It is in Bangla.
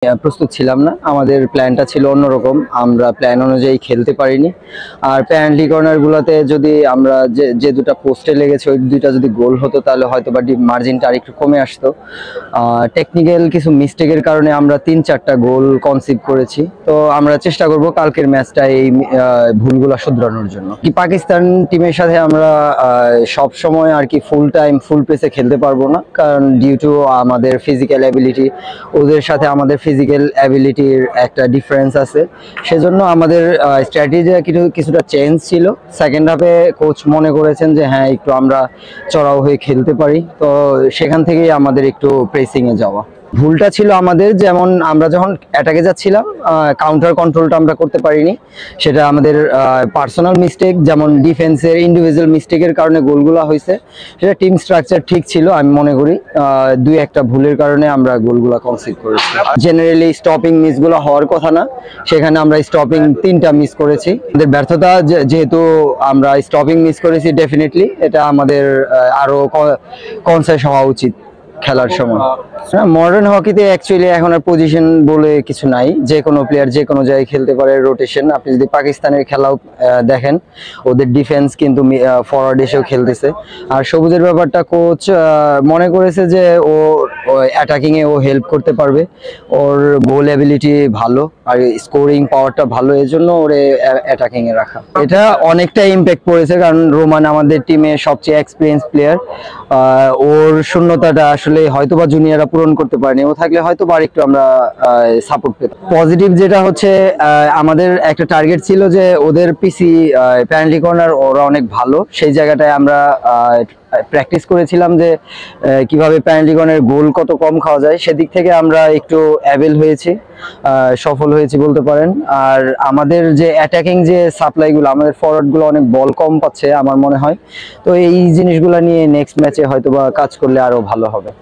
প্রস্তুত ছিলাম না। আমাদের প্ল্যানটা ছিল অন্যরকম, আমরা প্ল্যান অনুযায়ী খেলতে পারিনি। আর পেনাল্টি কর্নারগুলোতে যদি আমরা যে দুটো পোস্টে লেগেছে ওই দুইটা যদি গোল হতো তাহলে হয়তো বা মার্জিনটা আরেকটু কমে আসতো। টেকনিক্যাল কিছু মিস্টেকের কারণে আমরা 3-4টা গোল কনসিভ করেছি। তো আমরা চেষ্টা করব কালকের ম্যাচটা এই ভুলগুলো শুধরানোর জন্য। কি পাকিস্তান টিমের সাথে আমরা সব সময় আর কি ফুল টাইম ফুল পেসে খেলতে পারবো না, কারণ ডিউ টু আমাদের ফিজিক্যাল অ্যাবিলিটি, ওদের সাথে আমাদের ফিজিক্যাল অ্যাবিলিটির একটা ডিফারেন্স আছে। সেজন্য আমাদের স্ট্র্যাটেজি কিছুটা চেঞ্জ ছিল। সেকেন্ড হাফে কোচ মনে করেছেন যে হ্যাঁ একটু আমরা চড়াও হয়ে খেলতে পারি, তো সেখান থেকেই আমাদের একটু প্রেসিংয়ে যাওয়া। ভুলটা ছিল আমাদের, যেমন আমরা যখন অ্যাটাকে যাচ্ছিলাম কাউন্টার কন্ট্রোলটা আমরা করতে পারিনি, সেটা আমাদের পার্সোনাল মিস্টেক। যেমন ডিফেন্সের ইন্ডিভিজুয়াল মিস্টেকের কারণে গোলগুলো হয়েছে, সেটা টিম স্ট্রাকচার ঠিক ছিল আমি মনে করি। 2-1টা ভুলের কারণে আমরা গোলগুলো কনসিভ করেছি। জেনারেলি স্টপিং মিসগুলো হওয়ার কথা না, সেখানে আমরা স্টপিং 3টা মিস করেছি। আমাদের ব্যর্থতা, যেহেতু আমরা স্টপিং মিস করেছি, ডেফিনেটলি এটা আমাদের আরো কনসাস হওয়া উচিত খেলার সময়। মডার্ন হকিতে অ্যাকচুয়ালি এখন আর পজিশন বলে কিছু নাই, যে কোনো প্লেয়ার যে কোনো জায়গায় খেলতে পারে, রোটেশন। আপনি যদি পাকিস্তানের খেলাও দেখেন, ওদের ডিফেন্স কিন্তু ফরওয়ার্ড এসেও খেলতেছে। আর সবুজের ব্যাপারটা কোচ মনে করেছে যে ও অ্যাটাকিং এ ও হেল্প করতে পারবে, ওর গোল অ্যাবিলিটি ভালো আর স্কোরিং পাওয়ারটা ভালো, এর জন্য ওরে অ্যাটাকিং এ রাখা। এটা অনেকটা ইম্প্যাক্ট পড়েছে, কারণ রোমান আমাদের টিমে সবচেয়ে এক্সপিরিয়েন্স প্লেয়ার। ওর শূন্যতাটা আসলে হয়তোবা জুনিয়ররা পূরণ করতে পারেনি, ও থাকলে হয়তো বা একটু আমরা সাপোর্ট পেতাম। পজিটিভ যেটা হচ্ছে, আমাদের একটা টার্গেট ছিল যে ওদের পিসি পেনাল্টি কর্নার ওরা অনেক ভালো, সেই জায়গাটায় আমরা প্র্যাকটিস করেছিলাম যে কিভাবে পেনাল্টি কর্নারের গোল কত কম খাওয়া যায়। সেদিক থেকে আমরা একটু অ্যাভেল হয়েছি, সফল হয়েছি বলতে পারেন। আর আমাদের যে অ্যাটাকিং যে সাপ্লাইগুলো, আমাদের ফরওয়ার্ডগুলো অনেক বল কম পাচ্ছে আমার মনে হয়। তো এই জিনিসগুলো নিয়ে নেক্সট ম্যাচে হয়তো বা কাজ করলে আরো ভালো হবে।